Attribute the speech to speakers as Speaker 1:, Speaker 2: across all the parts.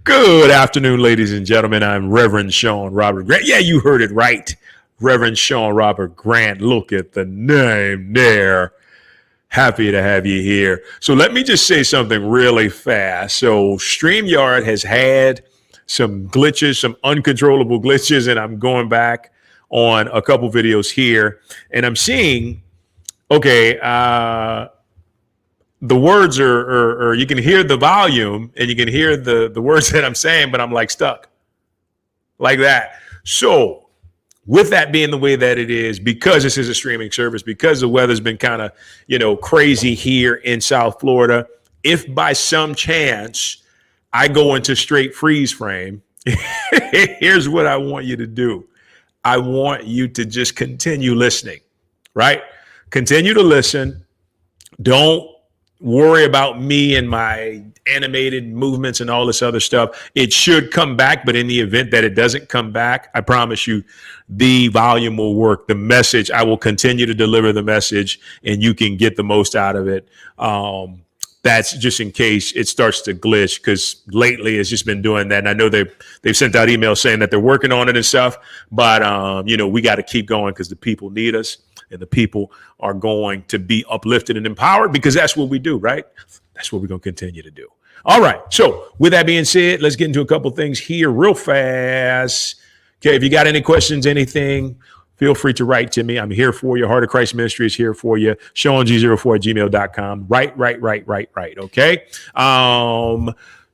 Speaker 1: Good afternoon, ladies and gentlemen. I'm Reverend Shaun Robert Grant. Yeah, you heard it right. Reverend Shaun Robert Grant. Look at the name there. Happy to have you here. So let me just say something really fast. So StreamYard has had some glitches, some uncontrollable glitches, and I'm going back on a couple videos here, and I'm seeing, okay, the words are you can hear the volume and you can hear the words that I'm saying, but I'm like stuck like that. So with that being the way that it is, because this is a streaming service, because the weather's been kind of, crazy here in South Florida, if by some chance I go into straight freeze frame, here's what I want you to do. I want you to just continue listening, right? Continue to listen. Don't worry about me and my animated movements and all this other stuff. It should come back, but in the event that it doesn't come back, I promise you the volume will work. The message, I will continue to deliver the message and you can get the most out of it. That's just in case it starts to glitch, because lately it's just been doing that. And I know they've sent out emails saying that they're working on it and stuff, but we got to keep going because the people need us. And the people are going to be uplifted and empowered, because that's what we do, right? That's what we're going to continue to do. All right. So with that being said, let's get into a couple things here real fast. Okay. If you got any questions, anything, feel free to write to me. I'm here for you. Heart of Christ Ministry is here for you. SeanG04@gmail.com. Right. Okay.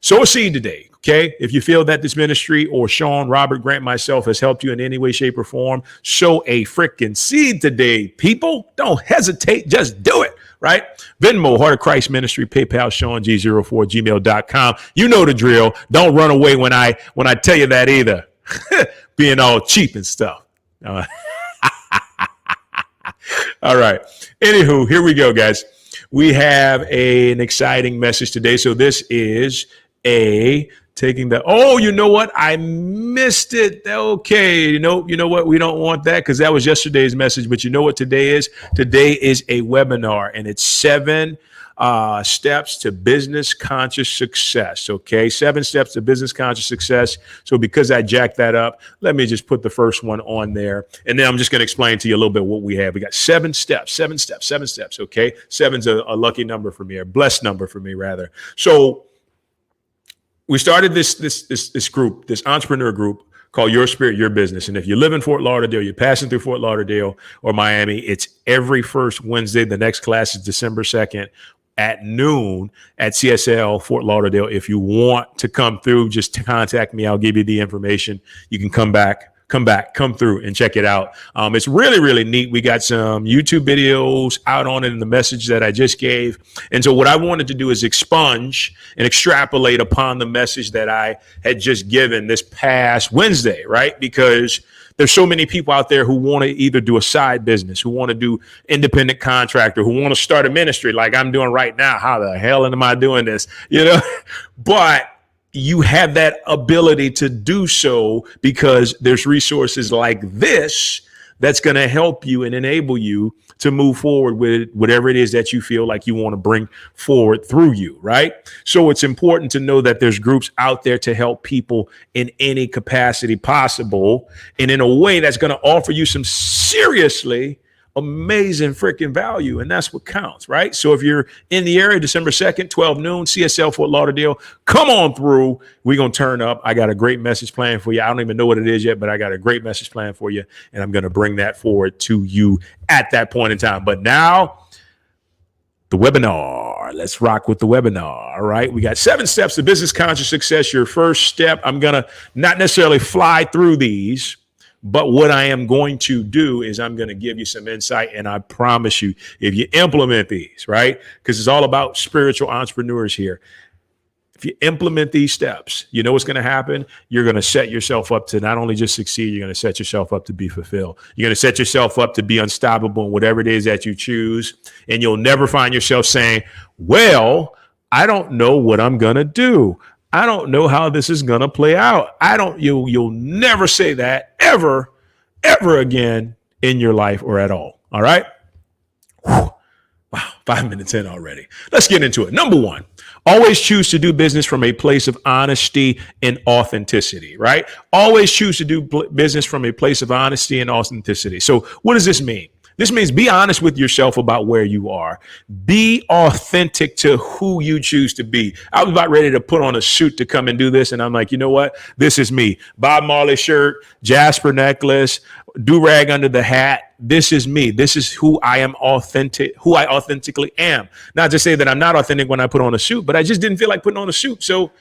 Speaker 1: Sow a seed today. Okay, if you feel that this ministry or Shaun Robert Grant myself has helped you in any way, shape, or form, sow a freaking seed today, people. Don't hesitate. Just do it, right? Venmo, Heart of Christ Ministry, PayPal, SeanG04@gmail.com. You know the drill. Don't run away when I tell you that either. Being all cheap and stuff. All right. Anywho, here we go, guys. We have an exciting message today. So this is taking the, you know what? I missed it. Okay. You know what? We don't want that, because that was yesterday's message. But you know what today is? Today is a webinar, and it's 7 steps to business conscious success. Okay. 7 steps to business conscious success. So because I jacked that up, let me just put the first one on there. And then I'm just going to explain to you a little bit what we have. We got 7 steps. Okay. 7's a lucky number for me, a blessed number for me, rather. So we started this group, this entrepreneur group called Your Spirit, Your Business. And if you live in Fort Lauderdale, you're passing through Fort Lauderdale or Miami, it's every first Wednesday. The next class is December 2nd at noon at CSL Fort Lauderdale. If you want to come through, just contact me. I'll give you the information. You can come through and check it out. It's really, really neat. We got some YouTube videos out on it in the message that I just gave. And so what I wanted to do is expunge and extrapolate upon the message that I had just given this past Wednesday, right? Because there's so many people out there who want to either do a side business, who want to do independent contractor, who want to start a ministry like I'm doing right now. How the hell am I doing this? But you have that ability to do so because there's resources like this that's going to help you and enable you to move forward with whatever it is that you feel like you want to bring forward through you, right? So it's important to know that there's groups out there to help people in any capacity possible and in a way that's going to offer you some seriously amazing freaking value. And that's what counts, right? So if you're in the area, December 2nd, 12 noon, CSL Fort Lauderdale, come on through. We're going to turn up. I got a great message plan for you. I don't even know what it is yet, but I got a great message plan for you. And I'm going to bring that forward to you at that point in time. But now the webinar, let's rock with the webinar. All right. We got 7 steps to business conscious success. Your first step, I'm going to not necessarily fly through these, but what I am going to do is I'm going to give you some insight. And I promise you, if you implement these, right, because it's all about spiritual entrepreneurs here. If you implement these steps, you know what's going to happen? You're going to set yourself up to not only just succeed, you're going to set yourself up to be fulfilled. You're going to set yourself up to be unstoppable in whatever it is that you choose. And you'll never find yourself saying, well, I don't know what I'm going to do. I don't know how this is going to play out. You'll never say that ever again in your life or at all. All right. Whew. Wow. 5 minutes in already. Let's get into it. Number one, always choose to do business from a place of honesty and authenticity, right? Always choose to do business from a place of honesty and authenticity. So what does this mean? This means be honest with yourself about where you are. Be authentic to who you choose to be. I was about ready to put on a suit to come and do this. And I'm like, you know what? This is me. Bob Marley shirt, Jasper necklace, do-rag under the hat. This is me. This is who I am authentic, who I authentically am. Not to say that I'm not authentic when I put on a suit, but I just didn't feel like putting on a suit. So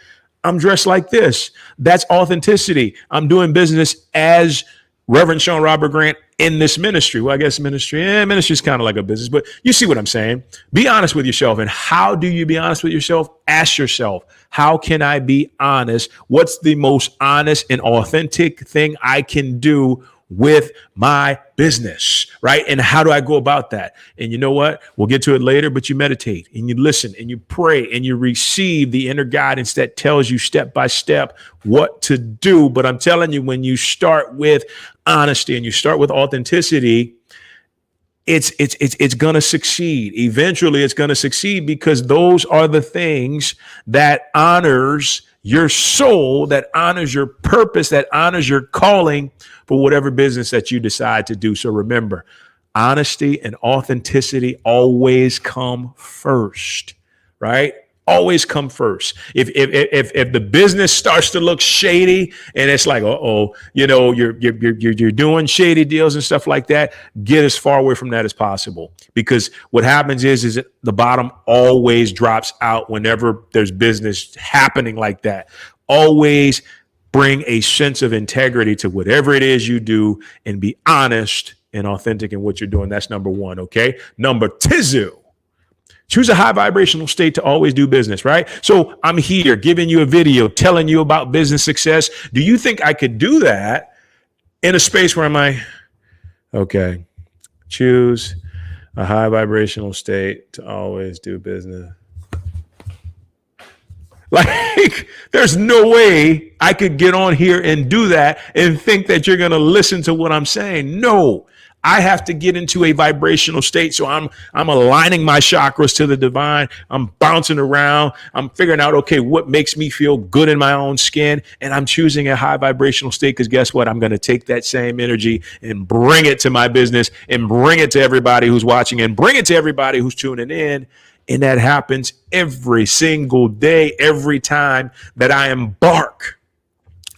Speaker 1: I'm dressed like this. That's authenticity. I'm doing business as Reverend Shaun Robert Grant in this ministry. Well, I guess ministry is kind of like a business, but you see what I'm saying? Be honest with yourself. And how do you be honest with yourself? Ask yourself, how can I be honest? What's the most honest and authentic thing I can do with my business, right? And how do I go about that? And you know what? We'll get to it later, but you meditate and you listen and you pray and you receive the inner guidance that tells you step by step what to do. But I'm telling you, when you start with honesty and you start with authenticity, it's going to succeed. Eventually, it's going to succeed because those are the things that honors your soul, that honors your purpose, that honors your calling for whatever business that you decide to do. So remember, honesty and authenticity always come first, right? Always come first. If the business starts to look shady and it's like, you're doing shady deals and stuff like that, get as far away from that as possible. Because what happens is that the bottom always drops out whenever there's business happening like that. Always bring a sense of integrity to whatever it is you do and be honest and authentic in what you're doing. That's number one. Okay. Number two. Choose a high vibrational state to always do business, right? So I'm here giving you a video, telling you about business success. Do you think I could do that in a space where okay, choose a high vibrational state to always do business? Like, there's no way I could get on here and do that and think that you're going to listen to what I'm saying. No. I have to get into a vibrational state. So I'm aligning my chakras to the divine. I'm bouncing around. I'm figuring out, okay, what makes me feel good in my own skin. And I'm choosing a high vibrational state because guess what? I'm going to take that same energy and bring it to my business and bring it to everybody who's watching and bring it to everybody who's tuning in. And that happens every single day, every time that I embark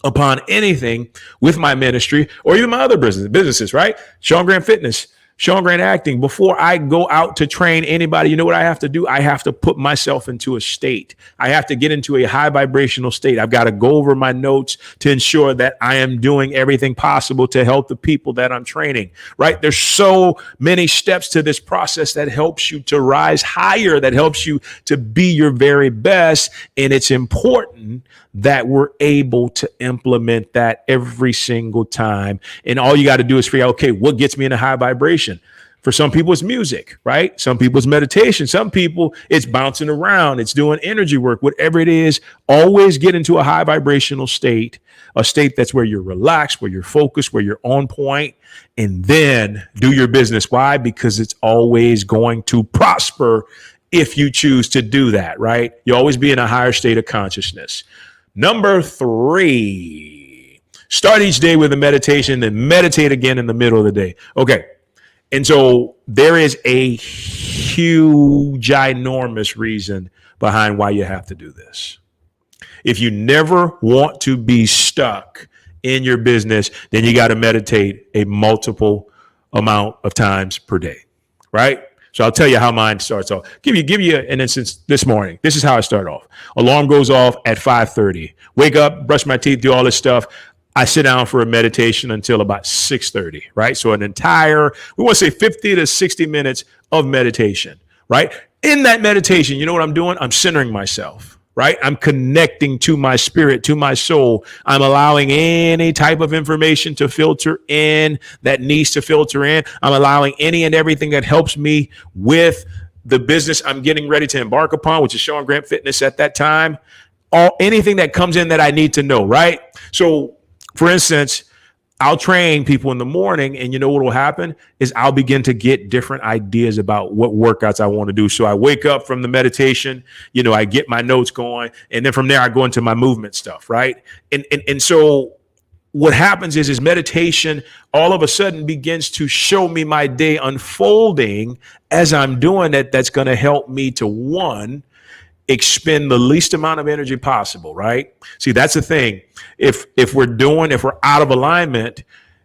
Speaker 1: upon anything with my ministry or even my other businesses, right? Shaun Grant Fitness, Shaun Grant Acting. Before I go out to train anybody, you know what I have to do? I have to put myself into a state. I have to get into a high vibrational state. I've got to go over my notes to ensure that I am doing everything possible to help the people that I'm training, right? There's so many steps to this process that helps you to rise higher, that helps you to be your very best. And it's important that we're able to implement that every single time. And all you got to do is figure out, okay, what gets me in a high vibration? For some people, it's music, right? Some people, it's meditation. Some people, it's bouncing around. It's doing energy work, whatever it is. Always get into a high vibrational state, a state that's where you're relaxed, where you're focused, where you're on point, and then do your business. Why? Because it's always going to prosper if you choose to do that, right? You always be in a higher state of consciousness. Number 3, start each day with a meditation, then meditate again in the middle of the day. Okay. And so there is a huge, ginormous reason behind why you have to do this. If you never want to be stuck in your business, then you got to meditate a multiple amount of times per day, right? So I'll tell you how mine starts off. Give you an instance this morning. This is how I start off. Alarm goes off at 5:30. Wake up, brush my teeth, do all this stuff. I sit down for a meditation until about 6:30, right? So an entire, we want to say 50 to 60 minutes of meditation, right? In that meditation, you know what I'm doing? I'm centering myself, right? I'm connecting to my spirit, to my soul. I'm allowing any type of information to filter in that needs to filter in. I'm allowing any and everything that helps me with the business I'm getting ready to embark upon, which is Shaun Grant Fitness at that time. Anything that comes in that I need to know, right? So for instance, I'll train people in the morning, and you know what will happen is I'll begin to get different ideas about what workouts I want to do. So I wake up from the meditation, I get my notes going, and then from there I go into my movement stuff, right? And so what happens is meditation all of a sudden begins to show me my day unfolding as I'm doing it. That's going to help me to, one, expend the least amount of energy possible, right? See, that's the thing. If we're out of alignment,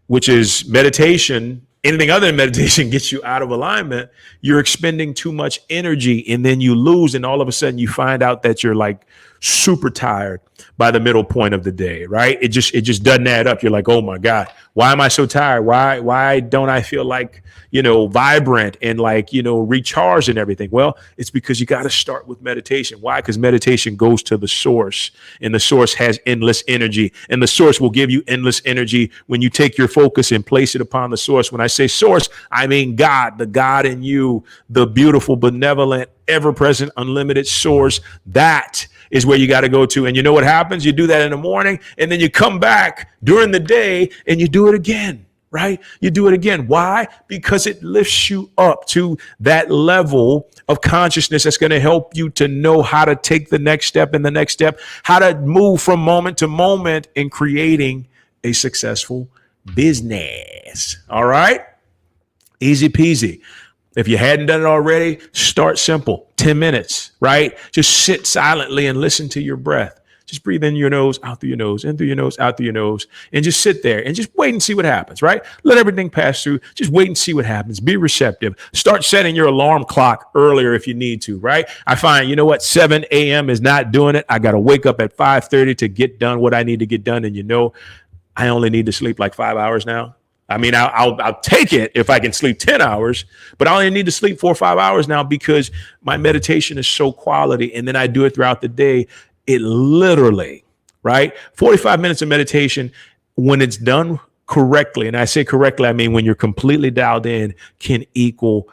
Speaker 1: which is meditation, anything other than meditation gets you out of alignment, you're expending too much energy, and then you lose, and all of a sudden you find out that you're like super tired by the middle point of the day, right? It just doesn't add up. You're like, oh my God, why am I so tired? Why don't I feel like, vibrant and like, recharged and everything? Well, it's because you got to start with meditation. Why? Because meditation goes to the source, and the source has endless energy, and the source will give you endless energy when you take your focus and place it upon the source. When I say source, I mean God, the God in you, the beautiful, benevolent, ever-present, unlimited source. That is where you got to go to. And you know what happens? You do that in the morning, and then you come back during the day and you do it again, right? You do it again. Why? Because it lifts you up to that level of consciousness that's going to help you to know how to take the next step and the next step, how to move from moment to moment in creating a successful business. All right? Easy peasy. If you hadn't done it already, start simple, 10 minutes, right? Just sit silently and listen to your breath. Just breathe in your nose, out through your nose, in through your nose, out through your nose, and just sit there and just wait and see what happens, right? Let everything pass through. Just wait and see what happens. Be receptive. Start setting your alarm clock earlier if you need to, right? I find, 7 a.m. is not doing it. I got to wake up at 5:30 to get done what I need to get done. And I only need to sleep like 5 hours now. I mean, I'll take it if I can sleep 10 hours, but I only need to sleep 4 or 5 hours now because my meditation is so quality. And then I do it throughout the day. It literally, right? 45 minutes of meditation, when it's done correctly, and I say correctly, I mean when you're completely dialed in, can equal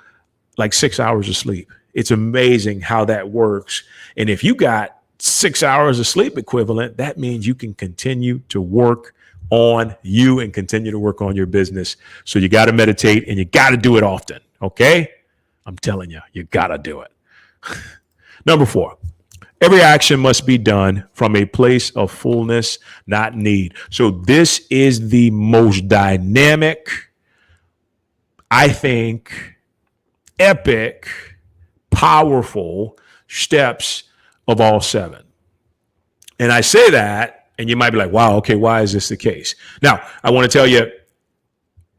Speaker 1: like 6 hours of sleep. It's amazing how that works. And if you got 6 hours of sleep equivalent, that means you can continue to work on you and continue to work on your business. So you got to meditate, and you got to do it often. Okay. I'm telling you, you got to do it. Number 4, every action must be done from a place of fullness, not need. So this is the most dynamic, I think, epic, powerful steps of all 7. And I say that, and you might be like, wow, okay, why is this the case? Now, I want to tell you,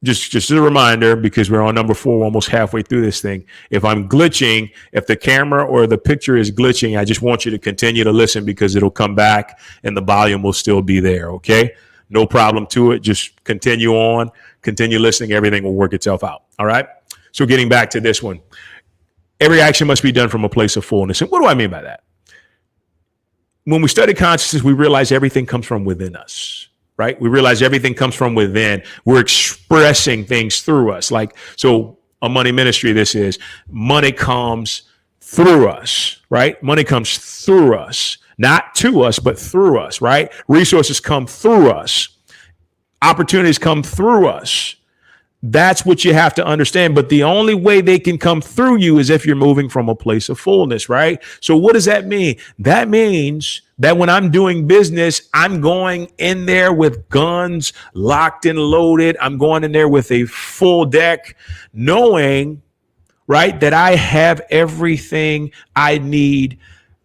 Speaker 1: just as a reminder, because we're on number 4, almost halfway through this thing. If I'm glitching, if the camera or the picture is glitching, I just want you to continue to listen because it'll come back and the volume will still be there, okay? No problem to it. Just continue on, continue listening. Everything will work itself out, all right? So getting back to this one, every action must be done from a place of fullness. And what do I mean by that? When we study consciousness, we realize everything comes from within us, right? We realize everything comes from within. We're expressing things through us. So a money ministry, this is money comes through us, right? Money comes through us, not to us, but through us, right? Resources come through us. Opportunities come through us. That's what you have to understand. But the only way they can come through you is if you're moving from a place of fullness, right? So what does that mean? That means that when I'm doing business, I'm going in there with guns locked and loaded. I'm going in there with a full deck, knowing, right, that I have everything I need.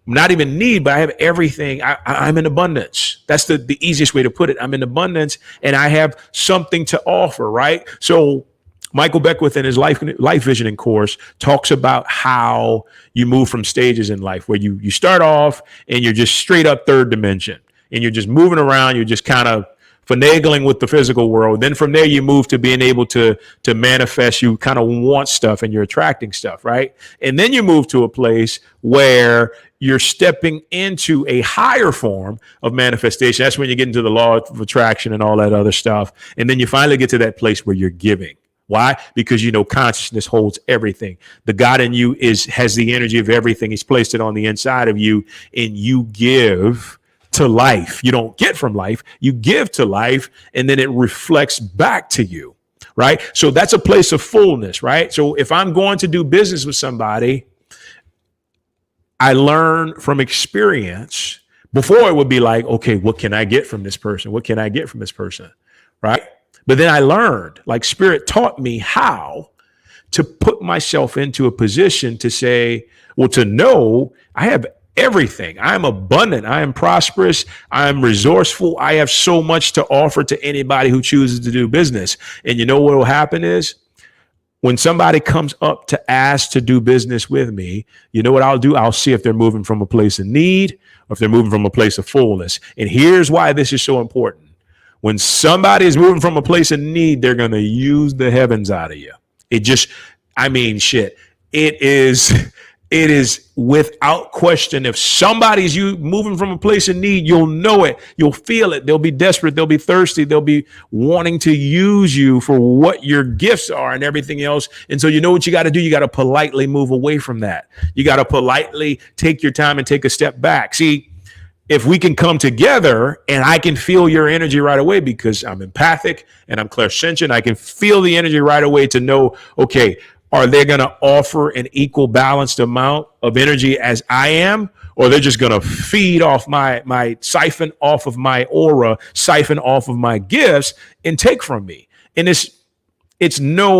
Speaker 1: Not even need, but I have everything. I'm in abundance. That's the easiest way to put it. I'm in abundance, and I have something to offer, right? So Michael Beckwith in his life visioning course talks about how you move from stages in life, where you start off and you're just straight up third dimension, and you're just moving around. You're just kind of finagling with the physical world. Then from there, you move to being able to manifest. You kind of want stuff, and you're attracting stuff, right? And then you move to a place where you're stepping into a higher form of manifestation. That's when you get into the law of attraction and all that other stuff. And then you finally get to that place where you're giving. Why? Because consciousness holds everything. The God in you has the energy of everything. He's placed it on the inside of you, and you give to life. You don't get from life, you give to life, and then it reflects back to you, right? So that's a place of fullness, right? So if I'm going to do business with somebody, I learn from experience. Before it would be like, okay, what can I get from this person? What can I get from this person? Right? But then I learned, like Spirit taught me how to put myself into a position to say, well, to know I have everything. I am abundant. I am prosperous. I am resourceful. I have so much to offer to anybody who chooses to do business. And you know what will happen is, when somebody comes up to ask to do business with me, you know what I'll do? I'll see if they're moving from a place of need or if they're moving from a place of fullness. And here's why this is so important. When somebody is moving from a place of need, they're going to use the heavens out of you. It just, I mean, shit. It is without question. If somebody's moving from a place of need, you'll know it. You'll feel it. They'll be desperate. They'll be thirsty. They'll be wanting to use you for what your gifts are and everything else. And so you know what you got to do? You got to politely move away from that. You got to politely take your time and take a step back. See, if we can come together and I can feel your energy right away because I'm empathic and I'm clairsentient, I can feel the energy right away to know, okay, are they going to offer an equal balanced amount of energy as I am? Or they're just going to feed off my siphon off of my aura, siphon off of my gifts and take from me. And it's no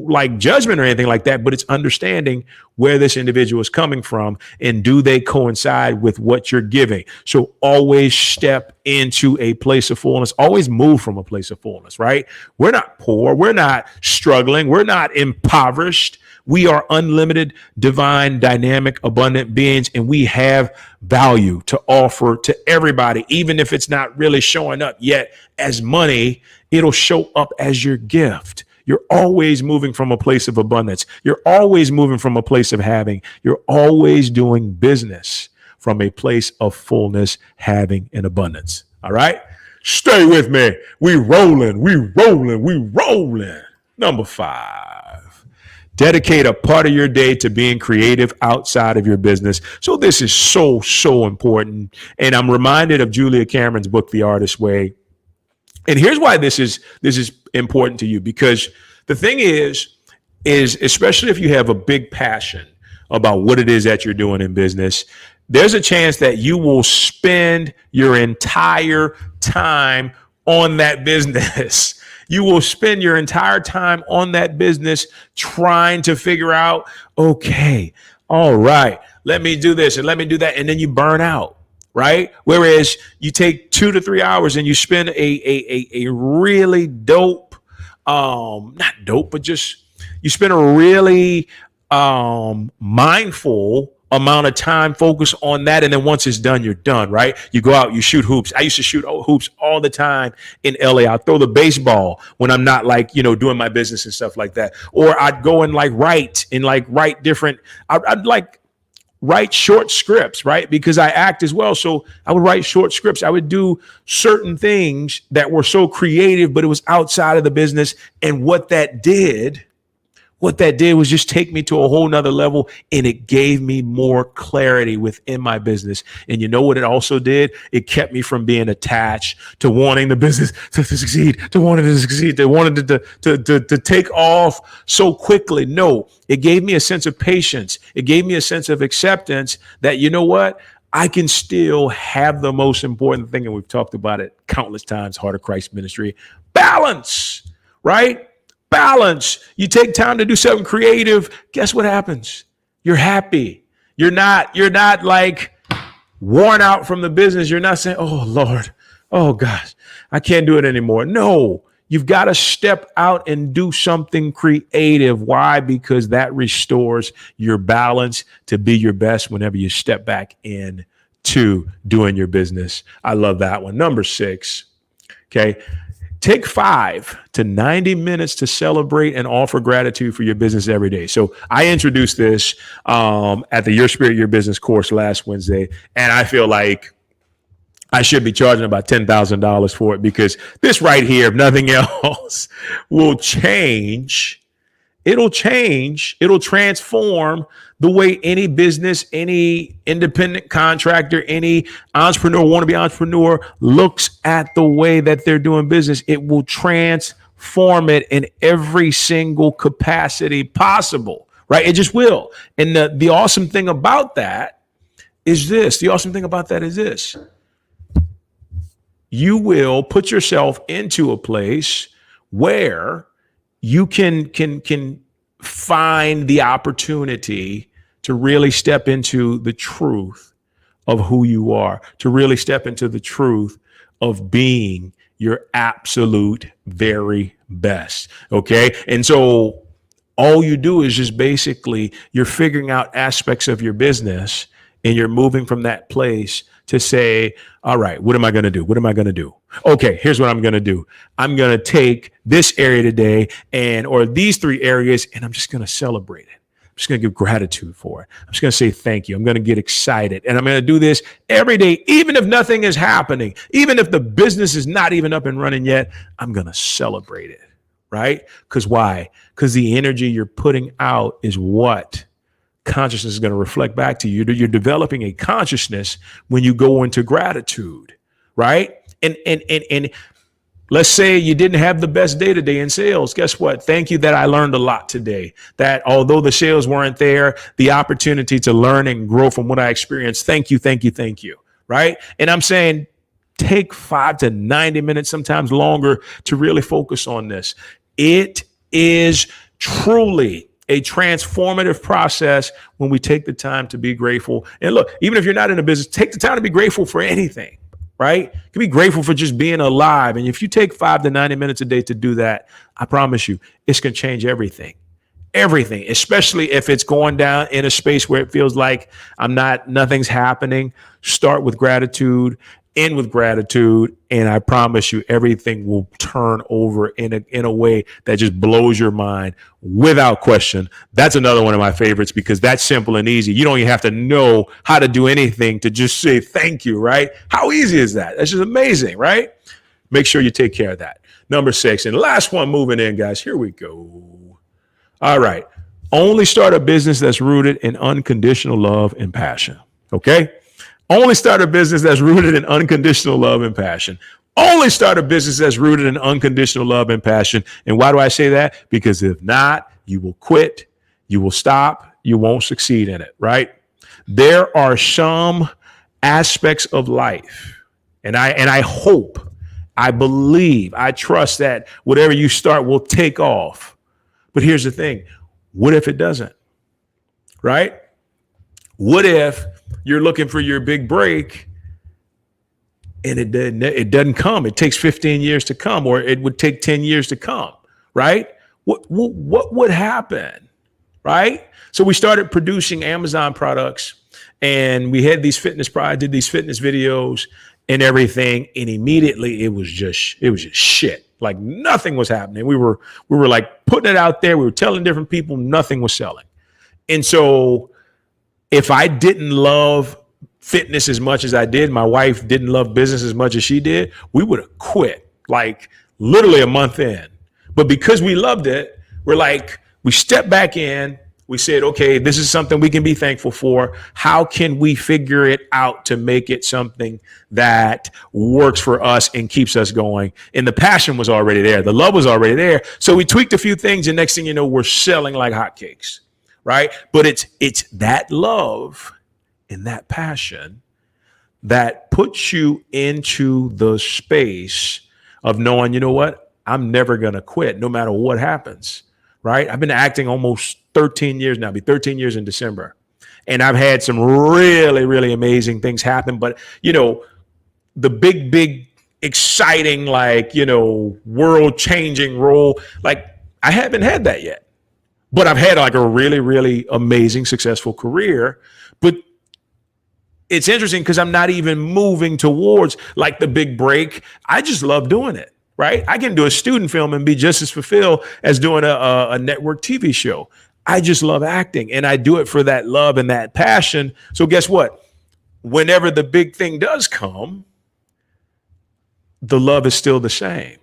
Speaker 1: like judgment or anything like that, but it's understanding where this individual is coming from and do they coincide with what you're giving. So always step into a place of fullness, always move from a place of fullness, right? We're not poor. We're not struggling. We're not impoverished. We are unlimited, divine, dynamic, abundant beings, and we have value to offer to everybody, even if it's not really showing up yet as money, it'll show up as your gift. You're always moving from a place of abundance. You're always moving from a place of having. You're always doing business from a place of fullness, having, and abundance. All right? Stay with me. We rolling. Number 5. Dedicate a part of your day to being creative outside of your business. So this is so important. And I'm reminded of Julia Cameron's book, The Artist's Way. And here's why this is important to you, because the thing is especially if you have a big passion about what it is that you're doing in business, there's a chance that you will spend your entire time on that business. You will spend your entire time on that business trying to figure out, okay, all right, let me do this and let me do that. And then you burn out. Right? Whereas you take 2 to 3 hours and you spend a really dope, not dope, but just you spend a really mindful amount of time focused on that. And then once it's done, you're done, right? You go out, you shoot hoops. I used to shoot hoops all the time in LA. I'd throw the baseball when I'm not like, doing my business and stuff like that. Or I'd go and write different, I'd write short scripts, right? Because I act as well. So I would write short scripts. I would do certain things that were so creative, but it was outside of the business. And what that did was just take me to a whole nother level, and it gave me more clarity within my business. And you know what it also did? It kept me from being attached to wanting the business to succeed, to wanting to take off so quickly. No, it gave me a sense of patience. It gave me a sense of acceptance that, you know what? I can still have the most important thing, and we've talked about it countless times, Heart of Christ Ministry, balance, right? Balance. You take time to do something creative. Guess what happens? You're happy. You're not like worn out from the business. You're not saying, oh Lord, oh gosh, I can't do it anymore. No, you've got to step out and do something creative. Why? Because that restores your balance to be your best whenever you step back in to doing your business. I love that one. Number 6. Okay. Take 5 to 90 minutes to celebrate and offer gratitude for your business every day. So I introduced this at the Your Spirit, Your Business course last Wednesday, and I feel like I should be charging about $10,000 for it, because this right here, if nothing else, will change it'll change, it'll transform the way any business, any independent contractor, any entrepreneur, wannabe entrepreneur looks at the way that they're doing business. It will transform it in every single capacity possible, right? It just will. And the awesome thing about that is this. The awesome thing about that is this. You will put yourself into a place where you can find the opportunity to really step into the truth of who you are, to really step into the truth of being your absolute very best. Okay. And so all you do is just basically you're figuring out aspects of your business and you're moving from that place to say, all right, what am I going to do? What am I going to do? Okay, here's what I'm going to do. I'm going to take this area today or these 3 areas, and I'm just going to celebrate it. I'm just going to give gratitude for it. I'm just going to say thank you. I'm going to get excited. And I'm going to do this every day, even if nothing is happening, even if the business is not even up and running yet, I'm going to celebrate it, right? Because why? Because the energy you're putting out is what consciousness is going to reflect back to you. You're developing a consciousness when you go into gratitude, right? And let's say you didn't have the best day today in sales. Guess what? Thank you that I learned a lot today. That although the sales weren't there, the opportunity to learn and grow from what I experienced. Thank you, thank you, thank you, right? And I'm saying take 5 to 90 minutes, sometimes longer, to really focus on this. It is truly a transformative process when we take the time to be grateful. And look, even if you're not in a business, take the time to be grateful for anything, right? You can be grateful for just being alive. And if you take 5 to 90 minutes a day to do that, I promise you, it's going to change everything. Everything, especially if it's going down in a space where it feels like nothing's happening. Start with gratitude, end with gratitude, and I promise you everything will turn over in a way that just blows your mind without question. That's another one of my favorites because that's simple and easy. You don't even have to know how to do anything to just say thank you, right? How easy is that? That's just amazing, right? Make sure you take care of that. Number 6, and last one moving in, guys. Here we go. All right. Only start a business that's rooted in unconditional love and passion. Okay? Only start a business that's rooted in unconditional love and passion. Only start a business that's rooted in unconditional love and passion. And why do I say that? Because if not, you will quit, you will stop, you won't succeed in it, right? There are some aspects of life, and I hope, I believe, I trust that whatever you start will take off. But here's the thing. What if it doesn't? Right? What if you're looking for your big break and it doesn't come? It takes 15 years to come, or it would take 10 years to come, right? What would happen, right? So we started producing Amazon products, and we had these did these fitness videos and everything, and immediately it was just shit. Like nothing was happening. We were like putting it out there. We were telling different people, nothing was selling. And so if I didn't love fitness as much as I did, my wife didn't love business as much as she did, we would have quit like literally a month in. But because we loved it, we stepped back in. We said, okay, this is something we can be thankful for. How can we figure it out to make it something that works for us and keeps us going? And the passion was already there. The love was already there. So we tweaked a few things, and next thing you know, we're selling like hotcakes, right? But it's that love and that passion that puts you into the space of knowing, you know what? I'm never going to quit no matter what happens, right? I've been acting almost 13 years now. It'll be 13 years in December. And I've had some really, really amazing things happen. But, the big, exciting, world-changing role, I haven't had that yet. But I've had a really, really amazing, successful career. But it's interesting because I'm not even moving towards the big break. I just love doing it, right? I can do a student film and be just as fulfilled as doing a network TV show. I just love acting, and I do it for that love and that passion. So guess what? Whenever the big thing does come, the love is still the same,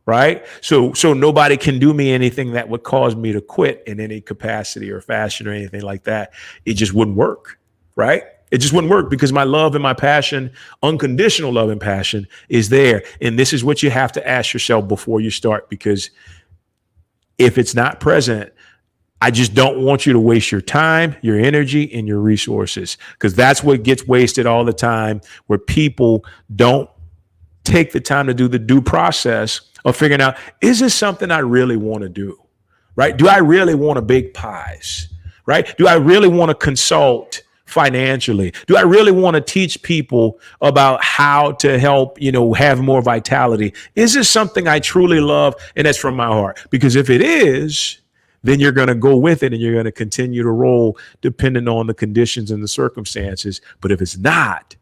Speaker 1: right? So nobody can do me anything that would cause me to quit in any capacity or fashion or anything like that. It just wouldn't work, right? It just wouldn't work because my love and my passion, unconditional love and passion is there. And this is what you have to ask yourself before you start, because if it's not present, I just don't want you to waste your time, your energy, and your resources, because that's what gets wasted all the time, where people don't take the time to do the due process of figuring out, is this something I really want to do, right? Do I really want to bake pies, right? Do I really want to consult financially? Do I really want to teach people about how to help, have more vitality? Is this something I truly love and that's from my heart? Because if it is, then you're going to go with it and you're going to continue to roll depending on the conditions and the circumstances. But if it's not,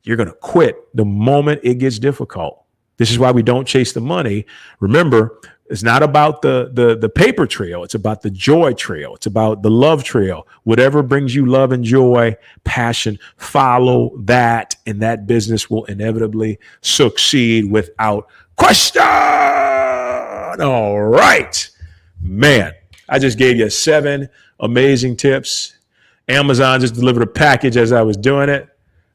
Speaker 1: you're going to quit the moment it gets difficult. This is why we don't chase the money. Remember, it's not about the paper trail. It's about the joy trail. It's about the love trail. Whatever brings you love and joy, passion, follow that, and that business will inevitably succeed without question. All right, man. I just gave you 7 amazing tips. Amazon just delivered a package as I was doing it.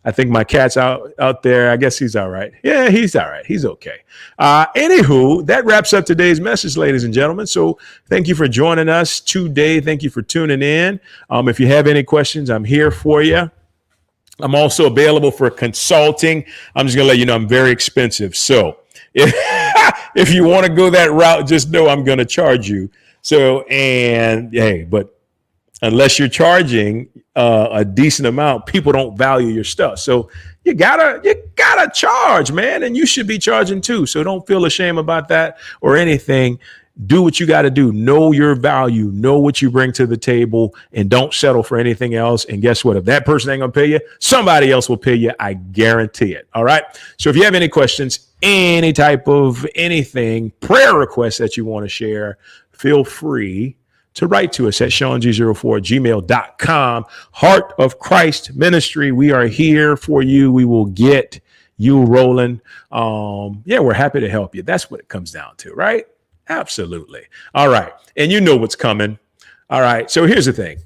Speaker 1: I think my cat's out there. I guess he's all right. Yeah, he's all right. He's okay. Anywho, that wraps up today's message, ladies and gentlemen. So thank you for joining us today. Thank you for tuning in. If you have any questions, I'm here for you. I'm also available for consulting. I'm just going to let you know I'm very expensive. So if you want to go that route, just know I'm going to charge you. So, and hey, but unless you're charging a decent amount, people don't value your stuff. So you gotta charge, man, and you should be charging too. So don't feel ashamed about that or anything. Do what you got to do. Know your value. Know what you bring to the table, and don't settle for anything else. And guess what? If that person ain't gonna pay you, somebody else will pay you. I guarantee it. All right. So if you have any questions, any type of anything, prayer requests that you want to share, feel free to write to us at ShaunG04@gmail.com. Heart of Christ Ministry. We are here for you. We will get you rolling. We're happy to help you. That's what it comes down to, right? Absolutely. All right. And you know what's coming. All right. So here's the thing.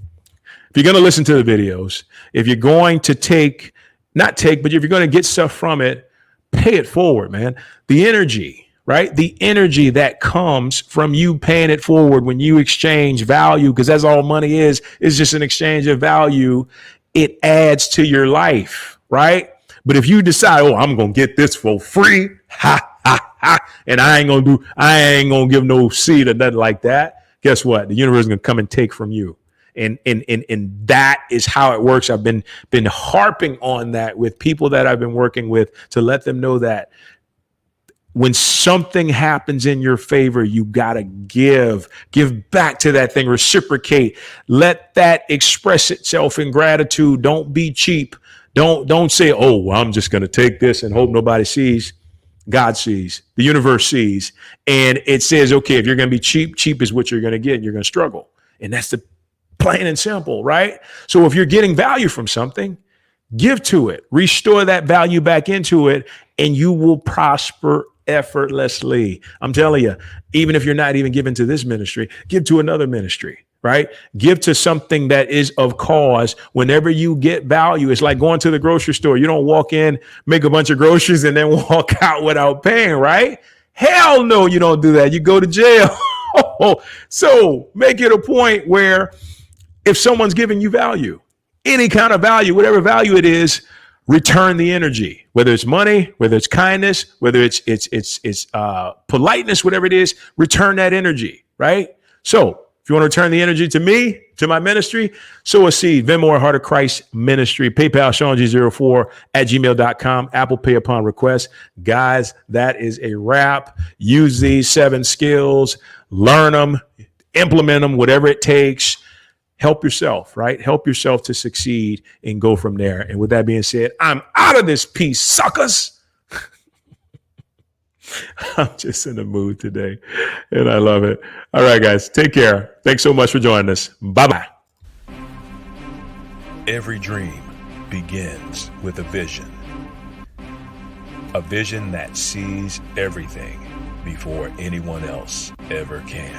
Speaker 1: If you're going to listen to the videos, if you're going to but if you're going to get stuff from it, pay it forward, man. The energy, right? The energy that comes from you paying it forward when you exchange value, because that's all money is just an exchange of value. It adds to your life, right? But if you decide, I'm going to get this for free, and I ain't going to give no seed or nothing like that, guess what? The universe is going to come and take from you. And that is how it works. I've been harping on that with people that I've been working with to let them know that when something happens in your favor, you got to give back to that thing, reciprocate, let that express itself in gratitude. Don't be cheap. Don't say, I'm just going to take this and hope nobody sees. God sees, the universe sees. And it says, okay, if you're going to be cheap is what you're going to get, and you're going to struggle. And that's the plain and simple, right? So if you're getting value from something, give to it, restore that value back into it, and you will prosper effortlessly. I'm telling you, even if you're not even giving to this ministry, give to another ministry, right? Give to something that is of cause. Whenever you get value, it's like going to the grocery store. You don't walk in, make a bunch of groceries, and then walk out without paying, right? Hell no, you don't do that. You go to jail. So make it a point where if someone's giving you value, any kind of value, whatever value it is, return the energy, whether it's money, whether it's kindness, whether it's politeness, whatever it is, return that energy, right? So if you want to return the energy to me, to my ministry, sow a seed, Venmo or Heart of Christ Ministry, PayPal, ShaunG04@gmail.com, Apple Pay upon request. Guys, that is a wrap. Use these 7 skills, learn them, implement them, whatever it takes. Help yourself, right? Help yourself to succeed and go from there. And with that being said, I'm out of this piece, suckers. I'm just in the mood today, and I love it. All right, guys, take care. Thanks so much for joining us. Bye-bye.
Speaker 2: Every dream begins with a vision that sees everything before anyone else ever can.